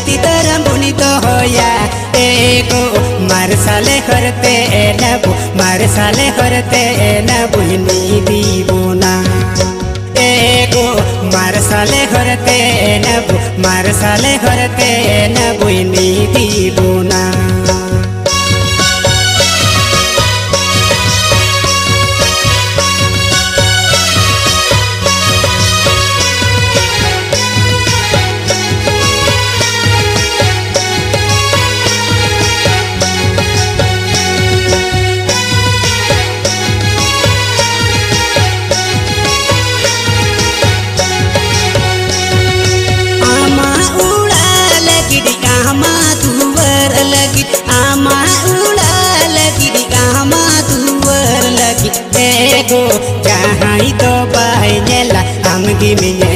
जाति धर्म बुनी तो होया एको मारसाले करते नबु मारसाले करते नबुनी दीबुना एको मारसाले करते नबु मारसाले करते नबुनी दीबुना ego jahai to bai nyela amgi minye